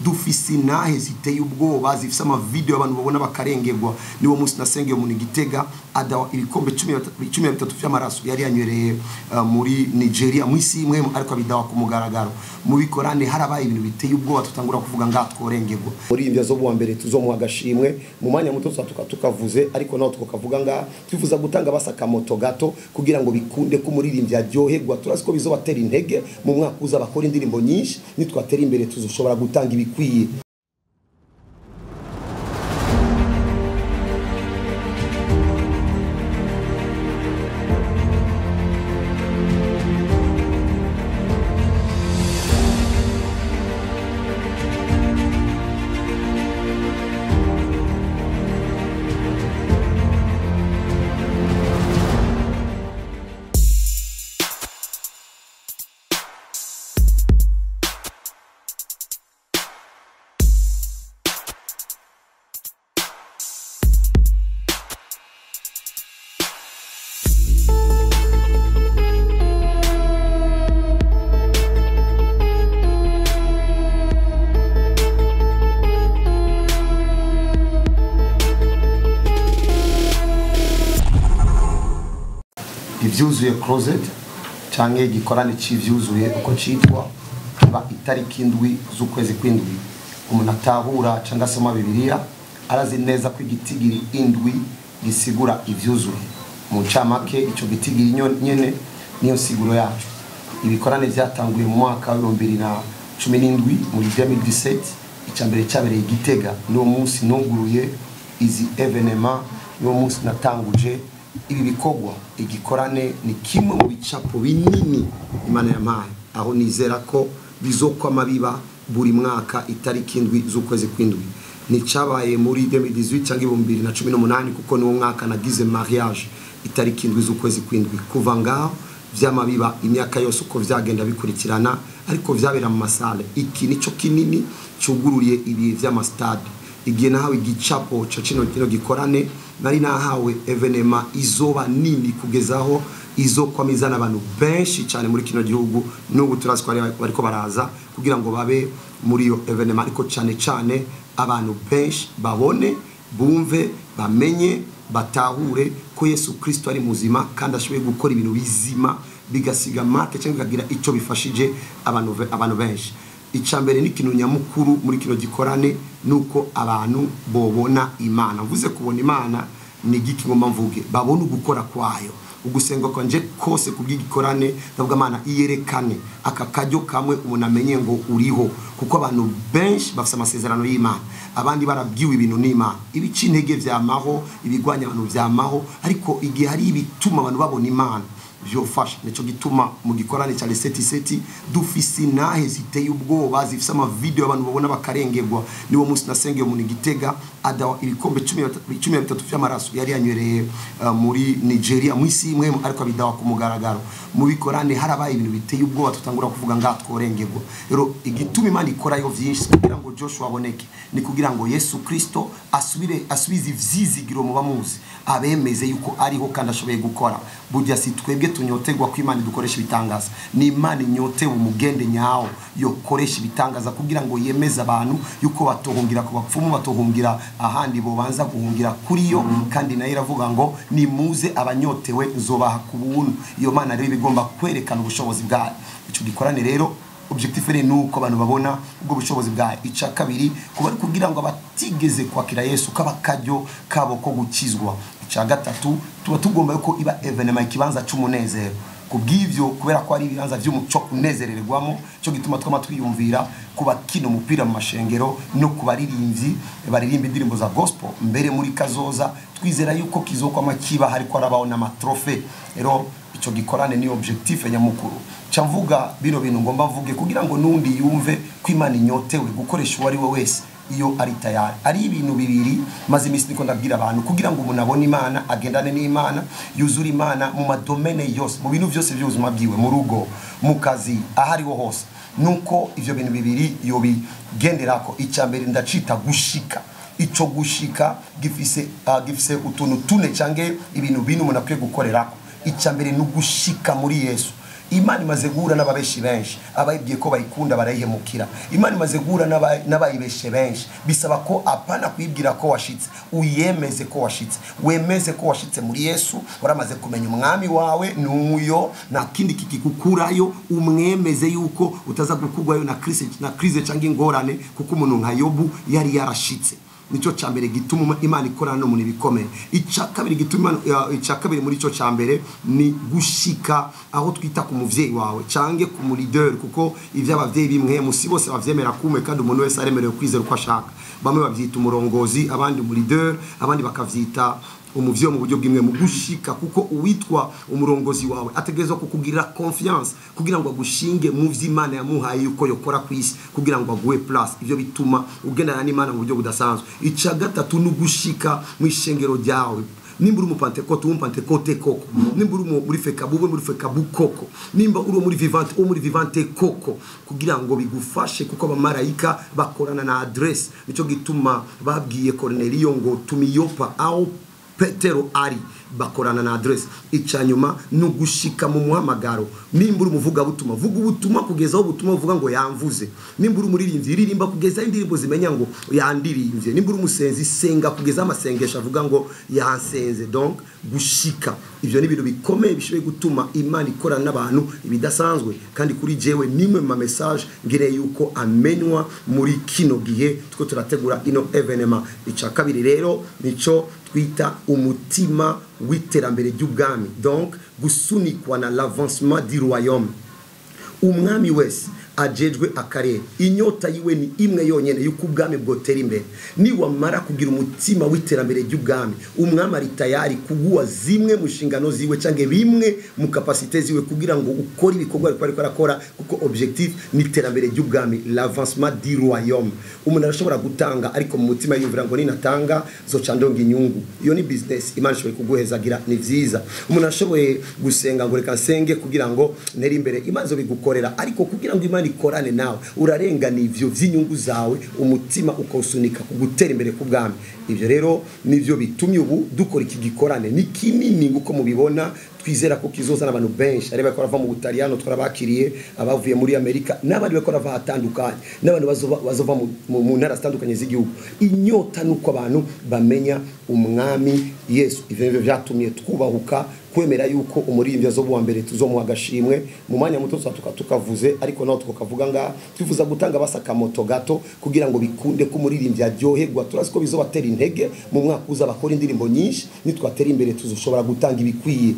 dufise inahe ziteye ubwoba zifise ama video abantu babona bakarengegwa. Niwo munsi nasengeye umuntu Gitega adawa ibikombe 13 vy'amaraso yari yanywereye muri Nigeria mwisi imwe ariko abidawa ku mugaragaro. Mu bikorane harabaye ibintu biteye ubwoba tutangura kuvuga ngatworengegwa. Muri imvya zo bwa mbere tuzomuha agashimwe mu mwanya muto tukavuze ariko naho tukavuga nga twifuza gutanga basaka moto gato kugira ngo bikunde ko muririmbya ryoherwa. Turasiko bizobatera intege mu mwaka uza bakora indirimbo nyinshi nitwatera imbere tuzoshobora gutanga ibikwiye. Ivyuzuye closet canke gikorane civyuzuye uko citwa ba itariki indwi z'ukwezi kw'indwi. Umuntu atahura canga soma Bibiliya arazi neza ko igitigiri indwi gisigura ivyuzuye. Mu ncamake ico gitigiri nyene niyo siguro yacu. Ibikorane vyatanguye mu mwaka wa 2017 muri 2017 icambere cyabereye Gitega. Niwo munsi nunguruye izi evenement, niwo munsi natanguje ibi bikogwa. Igikorane ni kimwe mu bicapo binini Imana yampaye, aho nizera ko bizokwama biba buri mwaka itariki indwi z'ukwezi kw'indwi. Ni cabaye muri 2018 cyangwa 2018 kuko niwo mwaka nagize mariage itariki indwi z'ukwezi kw'indwi. Kuva ngaho vyamabiba imyaka yose uko vyagenda bikurikirana ariko vyabera mu masale. Iki nico kinini cugururiye ibi vy'amastade. Igihe nahawe igicapo ca kino gikorane nari nahawe evenema izoba nini kugezaho izokwamizana abantu benshi cyane muri kino gihugu. N'ubu turasiko bariko baraza kugira ngo babe muri yo evenema, ariko cyane abantu benshi babone, bumve, bamenye, batahure ko Yesu Kristo ari muzima kandi ashoboye gukora ibintu bizima bigasiga marke cyangwa kagira ico bifashije abantu benshi. Icambere ni kintu nyamukuru muri kino gikorane nuko abantu bobona Imana. Mvuze kubona Imana ni giki ngomba mvuge, babona gukora kwayo. Ugusenga kwanje kose kubw'igikorane ndavuga Imana iyerekane aka kajyo kamwe umuntu amenye ngo uriho, kuko abantu benshi bafite amasezerano y'Imana, abandi barabwiwe ibintu n'Imana. Ibici intege vyamaho, ibigwanya abantu vyamaho, ariko igihe hari ibituma abantu babona Imana vyofasha. Nico gituma mu gikorane cya Seti dufise inahe ziteye ubwoba zifise ama video abantu babona bakarengegwa. Niwo munsi nasengeye umuntu Gitega adawa ibikombe 13 vy'amaraso yari yanywereye muri Nigeria mwisi imwe ariko abidawa ku mugaragaro. Mu bikorane harabaye ibintu biteye ubwoba tutangura kuvuga ngatworengegwa. Rero igituma Imana ikora yo vyinshi kugira ngo Joshua aboneke ni kugira ngo Yesu Kristo asubize ivyizigiro mu bamuzi, abemeze yuko ariho kandi ashoboye gukora. Burya si twebwe tunyotegwa ko Imana dukoresha ibitangaza, ni Imana inyotewe umugende nyawo yo koresha ibitangaza kugira ngo yemeze abantu yuko batohungira ku bapfumu, batohungira ahandi bobanza guhungira kuri yo. Kandi nayo iravuga ngo nimuze abanyotewe nzobaha ku buntu. Iyo Mana rero bigomba kwerekana ubushobozi bwayo. Ico gikorane rero objectif ni nuko abantu babona ubwo bushobozi bwayo. Ica kabiri kugira ngo abatigeze kwakira Yesu kabakajyo kabo ko gukizwa. Ica gatatu tuba tugomba yuko iba evenement ikibanza cy'umunezero. Kubw'ivyo kubera ko ari ibibanza vy'umuco kunezererwamo, cyo gituma twama twiyumvira kuba kino mupira mu mashengero no kubaririmbyi baririmba indirimbo za gospel. Mbere muri kazoza twizera yuko kizokwa makiba hariko arabaho na matrofe. Rero ico gikorane ni objectif nyamukuru. Camvuga bino bintu ngomba mvuge kugira ngo nundi yumve ko Imana inyotewe gukoresha uwari we wese iyo ari tayari. Ari ibintu bibiri maze imisi niko ndabwira abantu kugira ngo umuntu abone Imana, agendane n'Imana, yuzura Imana mu madomene yose, mu bintu byose by'ubuzima bwiwe, mu rugo, mu kazi, ahari ho hose. Nuko ivyo bintu bibiri yo bigenderako. Icambere ndacita gushika. Ico gushika gifise utuntu tune cange ibintu binu umuntu akwiye gukorerako. Icambere n'ugushika muri Yesu. Imana imaze guhura n'ababeshi benshi abayibwiye ko bayikunda barayihemukira. Imana imaze guhura n'abayibeshe benshi bisaba ko apana kwibwira ko washitse uyemeze ko washitse, wemeze ko washitse muri Yesu, waramaze kumenya umwami wawe nuyo na kindi kikikukurayo, umwemeze yuko utaza gukugwayo na krize cyangwa ingorane, kuko umuntu nka Yobu yari yarashitse. Nico cyambere gituma Imana ikorana no muri bikomeye. Icakabiri gituma icakabiri muri cyo cyambere ni gushika aho twita ku muvyeyi wawe cange ku leader, kuko ivyo abavyeyi bimwe musi bose bavyemera kume kandi umuntu wese aremerewe kwizera uko ashaka. Bamwe bavyita umurongozi, abandi mu leader, abandi bakavyita umuvyo mu buryo bwimwe mu gushika, kuko uwitwa umurongozi wawe ategerezwa kukugirira confiance kugira ngo agushinge mu vy'Imana yamuhaye yuko yokora kwisi, kugira ngo aguhe place. Ivyo bituma ugendana n'Imana mu buryo budasanzwe. Ica gatatu nugushika mu ishengero ryawe. Nimba uri umupantekote koko, nimba uri muri fekabu koko, nimba uri muri vivante koko, kugira ngo bigufashe, kuko abamarayika bakorana na adresse. Nico gituma babwiye Cornelio ngo tumiyopa aho Petero ari, bakorana na adresse. Icanyuma nugushika mu muhamagaro. Nimba uri umuvuga butuma, vuga ubutumwa kugeza aho ubutumwa uvuga ngo yamvuze. Nimba uri umuririmbyi, ririmba kugeza indirimbo zimenya ngo yandirimbye. Nimba uri umusenzi, senga kugeza amasengesho avuga ngo yansenze. Donc gushika, ivyo ni ibintu bikomeye bishoboye gutuma Imana ikorana n'abantu ibidasanzwe. Kandi kuri jewe nimwe mu message ngire yuko amenywa muri kino gihe tuko turategura ino evenement. Ica kabiri rero nico twita umutima w'iterambere ry'ubwami, donc gusunikwa na l'avancement du royaume. Umwami wese ajejwe akarere, inyota yiwe ni imwe yonyene yuko ubwami bwotera imbere. Ni wamara kugira umutima w'iterambere ry'ubwami, umwami ari tayari kuguha zimwe mu nshingano ziwe cange bimwe mu capacité ziwe kugira ngo ukore ibikorwa ariko arakora, kuko objectif ni iterambere ry'ubwami, l'avancement du royaume. Umuntu arashobora gutanga ariko mu mutima yumvira ngo ninatanga zoca ndonga inyungu. Iyo ni business Imana ishoboye kuguhezagira, ni vyiza. Umuntu ashoboye gusenga ngo reka nsenge kugira ngo neri imbere, Imana zo bigukorera, ariko kugira ngo Imana ikorane nawe urarengana ivyo vy'inyungu zawe, umutima ukawusunika kugutera imbere ku bwami. Ivyo rero nivyo bitumye ubu dukora iki gikorane. Ni kinini nguko mubibona, twizera ko kizoza n'abantu benshi. Ari bakora mu Butaliyano twarabakiriye, abavuye muri Amerika, n'abandi bakora hatandukanye, n'abantu bazova mu ntara zitandukanye z'igihugu. Inyota nuko abantu bamenya umwami Yesu. Ivyo vyatumye twubahuka kwemera yuko umuririmbyi azobuwa mbere tuzomuha agashimwe mu mwanya muto tukavuze, ariko naho tukavuga nga twifuza gutanga basaka moto gato kugira ngo bikunde ko umuririmbyi aryoherwa. Turazi ko bizobatera intege mu mwaka uza bakora indirimbo nyinshi, nitwatera imbere tuzoshobora gutanga ibikwiye.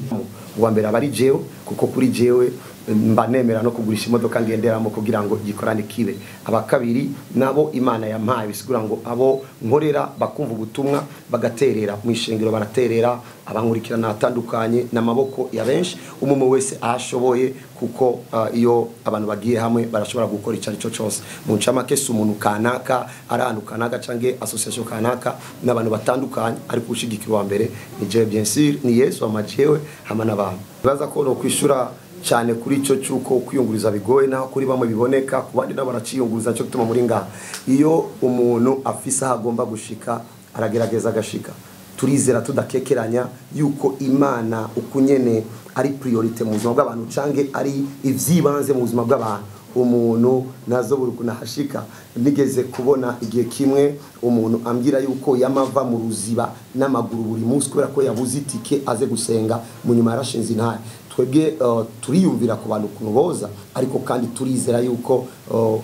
Uwa mbere abari jewe, kuko kuri jewe mba nemera no kugurisha imodoka ngenderamo kugira ngo gikorane kibe. Abakabiri nabo Imana yampaye, bisigura ngo abo nkorera bakumva ubutumwa bagaterera mu ishengero, baraterera abankurikirana atandukanye n'amaboko ya benshi, umumu wese ashoboye, kuko iyo abantu bagiye hamwe barashobora gukora icari cyo cyose. Mu ncamake si umuntu kanaka arantu kanaka cange association kanaka, n'abantu batandukanye, ariko ushigikirwa mbere ni je bien sûr ni Yesu amajewe hamana abantu. Baza ko no kwishura cyane kuri cyo cyuko kwiyunguriza bigoye, naho kuri bamwe biboneka, ku bandi nabo baraciyunguriza cyo gutuma muri ngaha. Iyo umuntu afisa agomba gushika aragerageza agashika. Turizera tudakekeranya yuko Imana ukunyene ari priorite mu buzima bw'abantu cange ari ivyibanze mu buzima bw'abantu. Umuntu nazo buri kunahashika. Nigeze kubona igihe kimwe umuntu ambwira yuko yamava mu ruziba n'amaguru buri munsi kubera ko yabuze itike aze gusenga, mu nyuma yarashinze intare. Twebwe turiyumvira ku bantu kunoboza, ariko kandi turizera yuko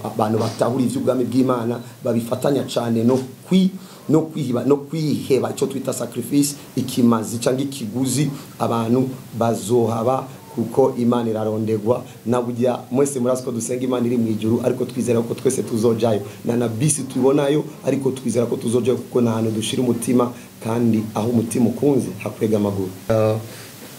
abantu batahura ivy'ubwami bw'Imana babifatanya cyane no kwiheba icyo twita sacrifice, ikimazi cyangwa ikiguzi abantu bazohaba, kuko Imana irarondegwa. Na burya mwese murazi ko dusenga Imana iri mu ijuru, ariko twizera ko twese tuzojayo, na bisi tubonayo, ariko twizera ko tuzojayo, kuko nta hantu dushira umutima, kandi aho umutima ukunze hakwega amaguru.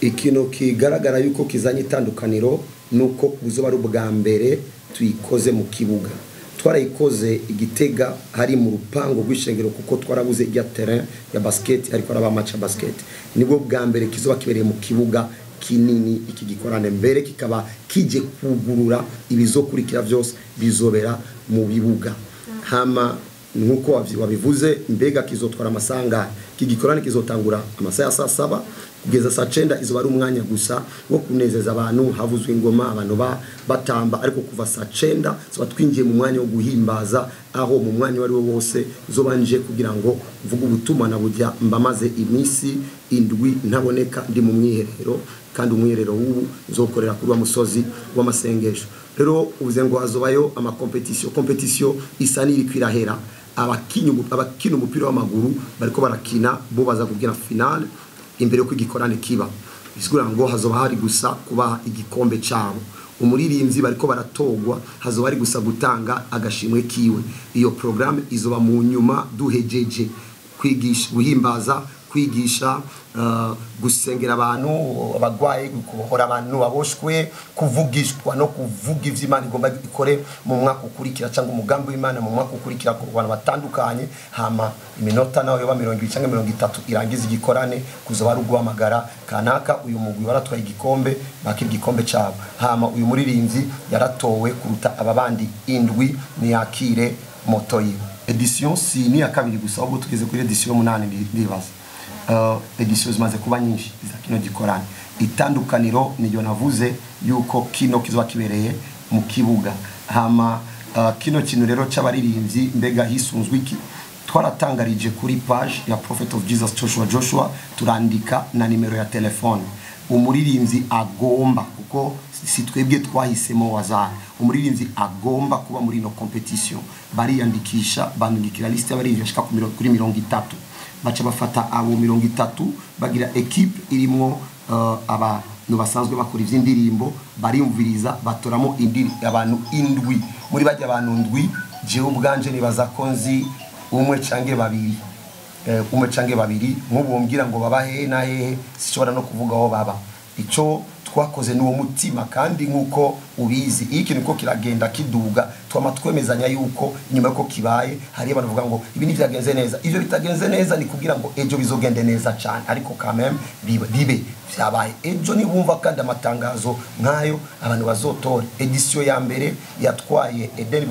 Ikintu kigaragara yuko kizanye itandukaniro nuko uzoba ari ubwa mbere tuyikoze mu kibuga. Twarayikoze Igitega hari mu rupango rw'ishengero, kuko twarabuze ijya terrain ya basket, ariko araba match basket. Nibwo bwa mbere kizoba kibereye mu kibuga kinini. Iki gikorane mbere kikaba kije kugurura ibizokurikira byose bizobera mu bibuga. Hama nkuko wabivuze mbega kizotwara amasanga kigikorane kizotangura amasaha saa 7 kugeza saa 9 izo bari umwanya gusa wo kunezeza abantu havuzwe ingoma abantu batamba ariko kuva saa 9 zo twinjiye mu mwanya wo guhimbaza aho mu mwanya wari wose zobanje kugira ngo mvuga ubutumwa na bujya mbamaze imisi indwi ntaboneka ndi mu mwiherero kandi umwiherero w'ubu nzokorera kuri wa musozi w'amasengesho rero uvuze ngo hazobayo ama competition isa niri kwirahera abakina umupira w'amaguru bariko barakina bo baza kugira finale imbere yo kwigikorane kiba bisigura ngo hazoba hari gusa kubaha igikombe cyabo umuririmbyi bariko baratogwa hazoba hari gusa gutanga agashimwe kiwe iyo programme izoba mu nyuma duhejeje kwigisha guhimbaza kwigisha gusengera abantu abagwaye kubohora abantu baboshwe kuvugishwa no kuvuga ivy'Imana igomba ikore mu mwaka ukurikira cyangwa umugambi w'Imana mu mwaka ukurikira ku bantu batandukanye hama iminota nayo yoba 20 cyangwa 30 irangiza igikorane kuzoba ari guhamagara kanaka uyu mugwi baratwaye igikombe bakira igikombe cyabo hama uyu muririmbyi yaratowe kuruta ababandi indwi ni yakire moto yiwe edition si ni ya kabiri gusa ubwo tugeze kuri edition 8 ndibaza edition zimaze kuba nyinshi za kino gikorane itandukaniro niyo navuze yuko kino kizoba kibereye mu kibuga hama kino kintu rero cy'abaririmbyi mbega hisunzwe iki twaratangarije kuri page ya Prophet of Jesus Joshua turandika na nimero ya telefone umuririmbyi agomba kuko si twebwe twahisemo wazana umuririmbyi agomba kuba muri no competition bariyandikisha bandikira liste y'abaririmbyi ashika kuri 30 baca bafata abo 30 bagira equipe irimo abantu basanzwe bakora ivy'indirimbo barimviriza batoramo abantu indwi muri bajya abantu ndwi jewe ubwanje nibaza ko nzi umwe cange babiri mubumbwira ngo babahe na hehe sishobora no kuvuga aho baba ico twakoze n'uwo mutima kandi nkuko ubizi ikintu ko kiragenda kiduga twamatwemezanya yuko nyuma yuko kibaye hari abantu bavuga ngo ibi ni byagenze neza ivyo bitagenze neza ni kugira ngo ejo bizogende neza cyane ariko quand même bibe byabaye ejo ni bumva kandi amatangazo nkayo abantu bazotore edition ya mbere yatwaye Eden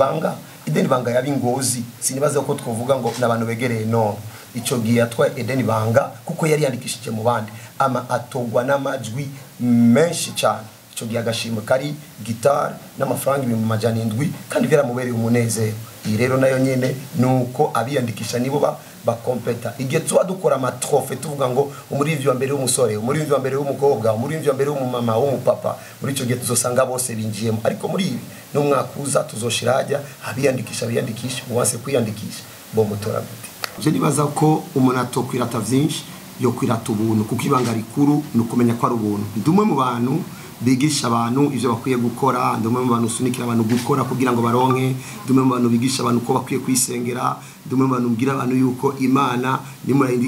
Banga yabingozi sinibaza ko twovuga ngo nabantu begereye no ico giye yatwaye Eden Banga kuko yari yandikishije mu bandi ama atogwa n'amajwi menshi cyane ico giye agashimwe kari guitar n'amafaranga 700 kandi byaramubereye umunezero iyi rero nayo nyene nuko abiyandikisha nibo bakompeta igihe tuba dukora amatrofe tuvuga ngo umuririmbyi wa mbere w'umusore umuririmbyi wa mbere w'umukobwa umuririmbyi wa mbere w'umumama w'umupapa muri ico gihe tuzosanga bose binjiyemo ariko muri ibi no mwakuza tuzoshirajya abiyandikisha uwanse kwiyandikisha bo mutora gute je nibaza ko umuntu atokwirata vyinshi yo kwirata ubuntu kuko ibanga rikuru nukumenya ko ari ubuntu ndumwe mu bantu bigisha abantu ivyo bakwiye gukora ndumwe mu bantu sunikira abantu gukora kugira ngo baronke ndumwe mu bantu bigisha abantu ko bakwiye kwisengera ndumwe mu bantu mbwira abantu yuko Imana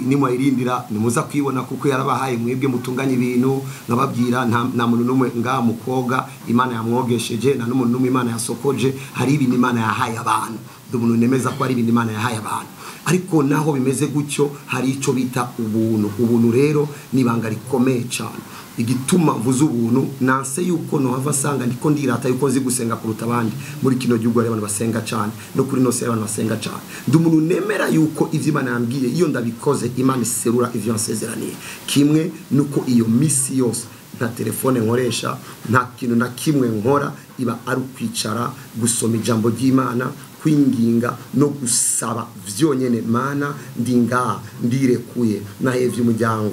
nimwayirindira nimuza kwibona kuko yarabahaye mwebwe mutunganya ibintu ngababwira nta muntu numwe nga mukobwa Imana yamwogesheje na n'umuntu numwe Imana yasokoje hari ibintu Imana yahaye abantu ndumwe nemeza ko ari ibintu Imana yahaye abantu ariko naho bimeze gutyo hari ico bita ubuntu rero nibanga rikomeye cyane igituma mvuze ubuntu nanse yuko no hava sanga ndiko ndirata yuko nzi gusenga kuruta abandi muri kino gihugu ari abantu basenga cyane no kuri nose abantu basenga cyane ndumuntu nemera yuko ivyo Imana yambwiye iyo ndabikoze Imana iserura ivyo yansezeraniye kimwe nuko iyo misi yose nta telefone nkoresha nta kintu na kimwe nkora iba ari kwicara gusoma ijambo ry'Imana kwinginga no gusaba vyonyene Mana ndinga ndirekuye nahevye umuryango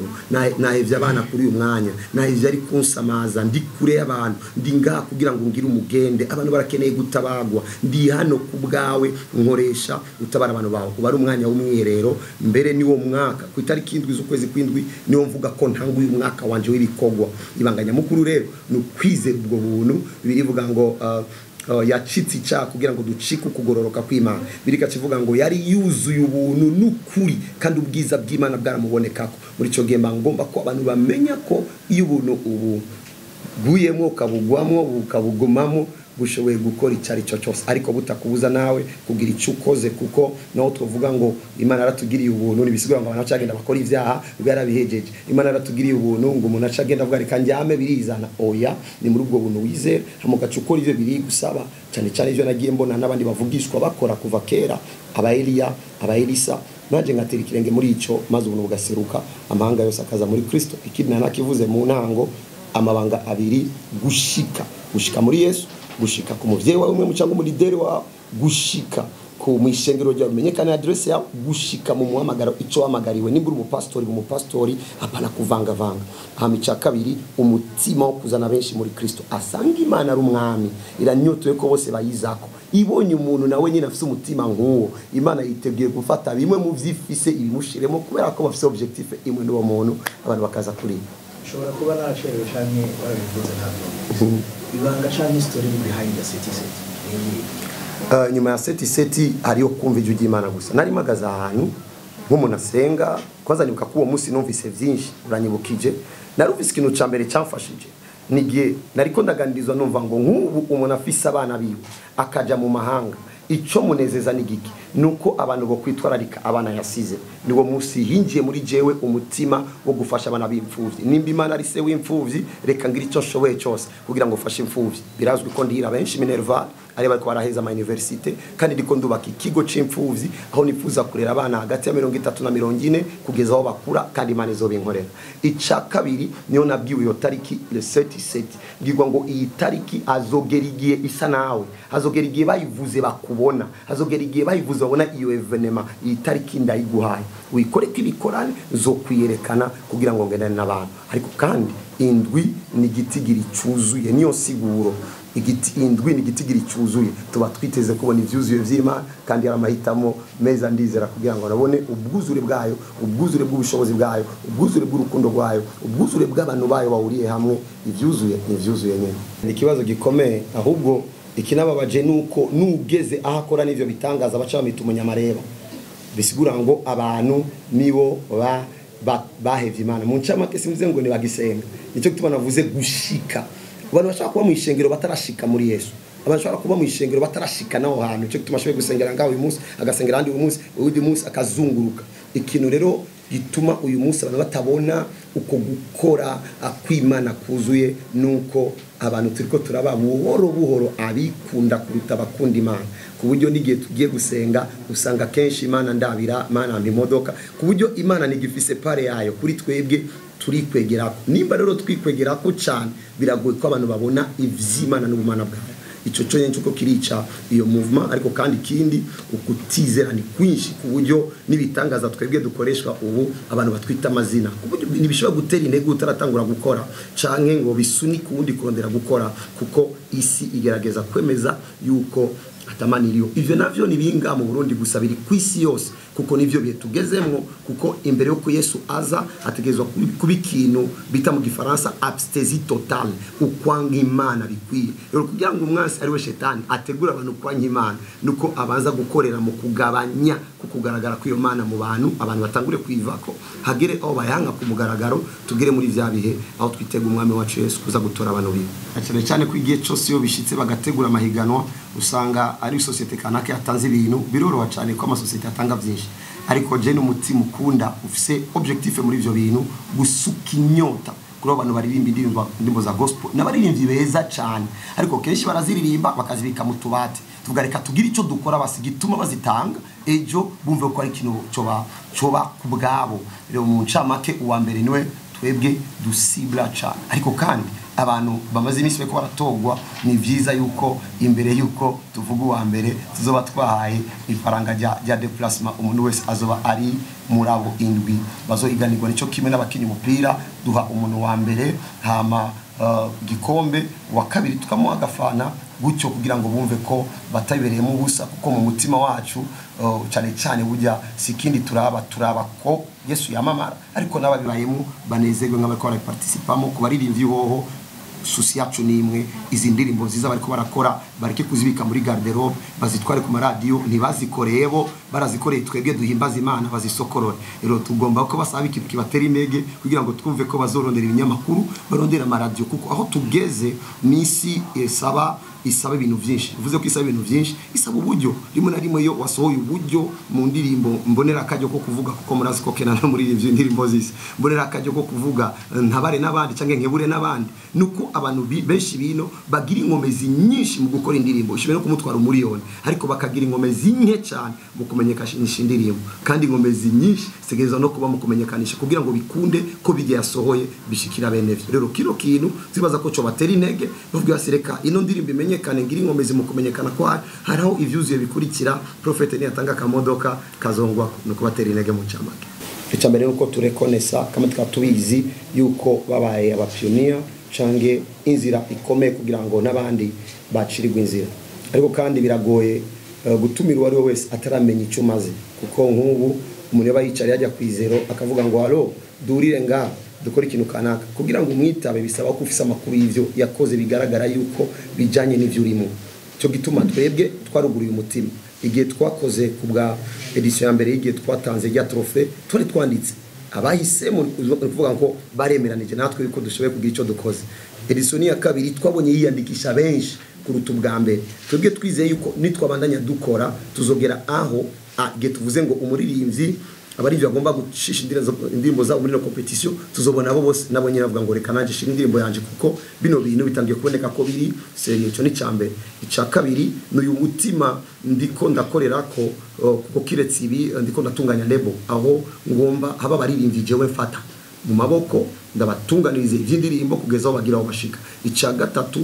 nahevye abana kuri uyu mwanya nahevye ari kunsamaza ndi kure y'abantu ndinga kugira ngo ngire umugende abantu barakeneye gutabagwa ndi hano kubgawe nkoresha utabara abantu bawe kubara umwanya w'umwiherero mbere niwo mwaka ku itariki 7 z'ukwezi kw'indwi niwo mvuga ko ntanguye umwaka wanje w'ibikogwa ibanganya mukuru rero no kwizera ubwo buntu birivuga ngo yacitse icyaha kugira ngo ducike ukugororoka kw'Imana birika kivuga ngo yari yuzuye ubuntu n'ukuri kandi ubwiza bw'Imana bwaramubonekako muri cyo gemba ngomba ko abantu bamenya ko iyo ubuntu ubu guyemo kabugwamo ukabugumamo bushoboye gukora icari cyo cyose ariko butakubuza nawe kugira icyo ukoze kuko naho tuvuga ngo Imana yaratugiriye ubuntu nibisigura ngo abantu cyagenda bakora ivyaha ubwo yarabihejeje Imana yaratugiriye ubuntu ngo umuntu acagenda avuga reka njyame birizana oya ni muri ubwo buntu wizera hamugaca ukora ivyo biri gusaba cyane cyane ivyo nagiye mbona n'abandi bavugishwa bakora kuva kera aba Eliya aba Elisa naje ngatera ikirenge muri ico maze ubuntu bugaseruka amahanga yose akaza muri Kristo ikindi nanakivuze mu ntango amabanga abiri gushika muri Yesu gushika ku muvyeyi wawe umwe mucanga mu leader wa gushika ku mwishengero rya menyekana address ya gushika mu muhamagaro ico wamagariwe nimbura umupastori apana kuvanga vanga hamica kabiri umutima wo kuzana benshi muri Kristo asanga Imana ari umwami iranyotoye ko bose bayizako ibonye umuntu nawe nyine afise umutima nk'uwo Imana yiteguye gufata bimwe mu vyifise ibimushiremo kubera ko bafise objectif imwe n'uwo muntu abantu bakaza kuri ushobora kuba naracerewe canke warabivuze ntabwo ibanga canke story behind the set nyuma ya set hariyo kumva ijwi ry'Imana gusa nari magaza ahantu nk'umuntu asenga kwanza nibuka ko uwo munsi numvise vyinshi uranyibukije narumvise ikintu ca mbere cyamfashije nigiye nariko ndagandirizwa numva ngo nk'ubu umuntu afise abana biwe akaja mu mahanga ico munezeza nigiki nuko abantu bo kwitwararika abana yasize niwo munsi hinjiye muri jewe umutima wo gufasha abana b'imfuvyi nimba Imana ari se w'imfuvyi reka ngira ico shoboye cyose kugira ngo fashe imfuvyi birazwi ko ndihira benshi Minerva ari bariko baraheza ama university kandi ndiko ndubaka ikigo c'imfuvyi aho nifuza kurera abana hagati ya 30 na 40 kugeza aho bakura kandi Imana izobinkorera ica kabiri niyo nabwiwe iyo tariki le 77 ngirwa ngo iyi tariki azogerigiye isa nawe azogerigiye bayivuze bakubona azogerigiye bayivuze babona iyo evenema iyi tariki ndayiguhaye uyikore kibikorane zo kwiyerekana kugira ngo ngendane n'abantu ariko kandi indwi ni gitigiri cyuzuye niyo siguro indwi ni gitigiri cyuzuye tuba twiteze kubona ivyuzuye vy'Imana kandi yaramahitamo meza ndizera kugira ngo nabone ubwuzure bwayo ubwuzure bw'ubushobozi bwayo ubwuzure bw'urukundo rwayo ubwuzure bw'abantu bayo bahuriye hamwe ivyuzuye nyene ni kibazo gikomeye ahubwo ikinababaje nuko nugeze ahakora n'ivyo bitangaza baca bamita umunyamareba bisigura ngo abantu nibo bahevye Imana mu ncamake simvuze ngo ni bagisenga nico gituma navuze gushika abantu bashaka kuba mu ishengero batarashika muri Yesu abantu bashaka kuba mu ishengero batarashika naho hantu nico gituma ashoboye gusengera ngaho uyu munsi agasengera andi uyu munsi akazunguruka ikintu rero gituma uyu munsi abantu batabona uko gukora akwimana kuzuye nuko abantu turiko turaba buhoro abikunda kuruta bakunda Imana ku buryo nigiye tugiye gusenga usanga kenshi Imana ndabira Imana imodoka ku buryo Imana nigifise pare yayo kuri twebwe turikwegerako nimba rero twikwegerako cyane biragoye ko abantu babona ivy'Imana n'ubumana bwayo ico cyo nyene cyo kirica iyo movement ariko kandi kindi ukutizera ni kwinshi ku buryo nibitangaza twebwe dukoreshwa ubu abantu batwita amazina ku buryo nibishobora gutera intege utaratangura gukora canke ngo bisuni kundi kurondera gukora kuko isi igerageza kwemeza yuko atamaniriyo ivyo navyo nibinga mu Burundi gusa biri kwisi yose kuko nivyo biye tugezemwo kuko imbere yo ko Yesu aza ategezwa kuba ikintu bita mu gifaransa abstésie totale ukwanga Imana bikwiye rero kugira ngo umwansi ari we shetani ategura abantu kwanga Imana nuko abanza gukorera mu kugabanya kukugaragara kw'iyo Mana mu bantu abantu batangure kwivako hagere aho bayanga ku mugaragaro tugere muri vya bihe aho twitega umwami wacu Yesu kuza gutora abantu biwe cyane cyane ko igihe cyose yo bishitse bagategura amahiganwa usanga ari societe kanake atanze ibintu biroroha cyane ko amasosiyete atanga byinshi ariko je n'umutima ukunda ufise objectif muri ivyo bintu gusuka inyota kuri abantu baririmba indirimbo za gospel n'abaririmbyi beza cyane ariko kenshi baraziririmba bakazibika mu tubati tuvuga reka tugira ico dukora basigituma bazitanga ejo bumve ko ari kintu coba kubwabo rero mu ncamake uwa mbere niwe twebwe dusibla cyane ariko kandi abantu bamaze iminsi beko baratogwa ni vyiza yuko imbere yuko tuvuga uwa mbere tuzoba twahaye ifaranga rya déplacement umuntu wese azoba ari murabo indwi bazohiganirwa nico kimwe n'abakinyi umupira duha umuntu wa mbere hama gikombe wa kabiri tukamuha agafana gutyo kugira ngo bumve ko batabereyemo ubusa kuko mu mutima wacu cyane cyane burya sikindi turaba ko Yesu yamamara ariko n'ababibayemo banezerwe nk'abako baraparticipamo ku baririmbyi hoho susi yacu nimwe izi ndirimbo nziza bariko barakora bareke kuzibika muri garderobe bazitware ku maradiyo ntibazikoreyebo barazikoreye twebwe duhimbaza Imana bazisokorore rero tugomba ko basaba ikintu kibatera intege kugira ngo twumve ko bazorondera ibinyamakuru barondera amaradiyo kuko aho tugeze misi saba isaba ibintu byinshi. Uvuze ko isaba ibintu byinshi, isaba uburyo. Rimwe na rimwe yo wasohoye uburyo mu ndirimbo mbonera akajyo ko kuvuga kuko murazi ko Kena no muri ivyo ndirimbo zise mbonera akajyo ko kuvuga ntabare n'abandi canke nkebure n'abandi, nuko abantu benshi bino bagira inkomezi nyinshi mu gukora indirimbo, ishobora no kumutwara umuriyoni, ariko bakagira inkomezi nke cyane mu kumenyekanisha indirimbo, kandi inkomezi nyinshi sigeza no kuba mu kumenyekanisha kugira ngo bikunde ko bigiye yasohoye bishikira bene vyo. Rero kino kintu zibaza ko cyo batera intege bavuga sereka ino ndirimbo imenyekane, ngira inkomezi mu kumenyekana ko haraho ivyuzuye bikurikira. Prophet ni atanga kamodoka kazongwa no kubatera intege mu cyamake. Icyambere nuko turekonesa kama twatubizi yuko babaye abapioneer cange inzira ikomeye kugira ngo nabandi bacirirwa inzira, ariko kandi biragoye gutumira uwari wese ataramenya icyo maze, kuko nk'ubu umuntu yaba yicara yajya kwizero akavuga ngo halo durire nga dukora ikintu kanaka, kugira ngo umwitabe bisaba ko ufise amakuru y'ivyo yakoze bigaragara yuko bijanye n'ivyo urimo. Cyo gituma twebwe twaruguruye umutima igihe twakoze kubwa edition ya mbere, igihe twatanze ya trophée twari twanditse abahisemo kuvuga ngo baremeranije natwe yuko dushoboye kugira icyo dukoze. Edition ya kabiri twabonye yiyandikisha benshi kuruta ubwa mbere, twebwe twizeye yuko nitwabandanya dukora tuzogera aho igihe tuvuze ngo umuririmbyi abarivyo bagomba gucisha indirimbo zabo muri no competition, tuzobona abo bose nabo nyine bavuga ngo reka nanje shira indirimbo yanje, kuko bino bintu bitangiye kuboneka ko biri serious. Cyo ni cyambere. Ica kabiri n'uyu mutima ndiko ndakorera ko kuko kiretse ibi ndiko ndatunganya label aho ngomba haba baririmbyi jewe mfata mu maboko ndabatunganirize ivy'indirimbo kugeza aho bagira aho bashika. Ica gatatu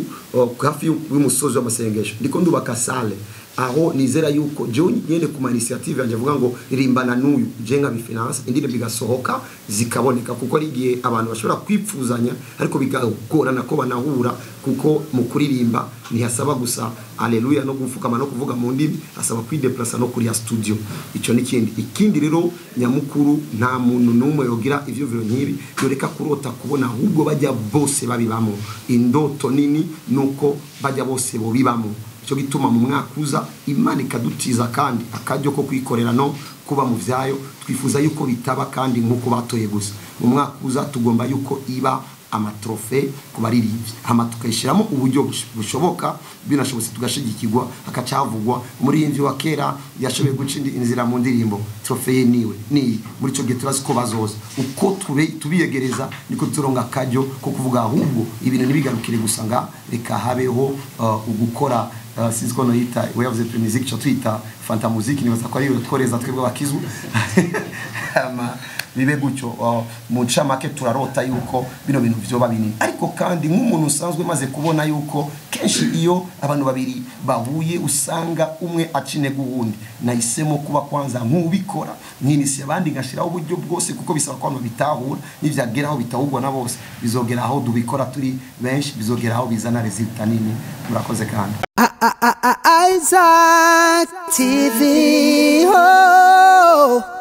hafi y'umusozi w'amasengesho ndiko ndubaka sale aho nizera yuko je nyene ku initiative yanje avuga ngo irimbana n'uyu je nka bifinance indirimbo bigasohoka zikaboneka, kuko ari gihe abantu bashobora kwipfuzanya ariko bigagorana ko banahura, kuko mu kuririmba ntihasaba gusa haleluya no gufukama no kuvuga mu ndimi, asaba kwideplacer no kuri ya studio. Ico ni ikindi rero nyamukuru, nta muntu numwe yogira ivyo vyo nkibi yoreka kurota kubona ahubwo bajya bose babibamo. Indoto nini nuko bajya bose bo bibamo. Cyo gituma mu mwaka uza Imana ikadutiza kandi akajyo ko kwikorera no kuba mu vyayo, twifuza yuko bitaba kandi nkuko batoye gusa. Mu mwaka uza tugomba yuko iba amatrofe kubaririmbyi, hama tukayishiramo uburyo bushoboka, binashobotse tugashigikirwa akacavugwa umuririmbyi wa kera yashoboye guca inzira mu ndirimbo trofe niwe ni muri cyo gihe turazi ko bazoza uko tubiyegereza niko turonga akajyo ko kuvuga ahubwo ibintu nibigarukire gusa nga reka habeho ugukora siziko no yita way of the music cyo twita fanta music, ni basa ko ari tworeza twebwe bakizu bibe gucyo mu camake turarota yuko bino bintu byoba binini. Ariko kandi nk'umuntu usanzwe maze kubona yuko kenshi iyo abantu babiri bahuye usanga umwe acine guhundi, nahisemo kuba kwanza nk'ubikora nk'inisi abandi ngashiraho uburyo bwose, kuko bisaba ko abantu bitahura n'ivyageraho bitahugwa na bose, bizogera aho dubikora turi benshi, bizogera aho bizana resultat nini. Murakoze kandi Isaac TV. Oh.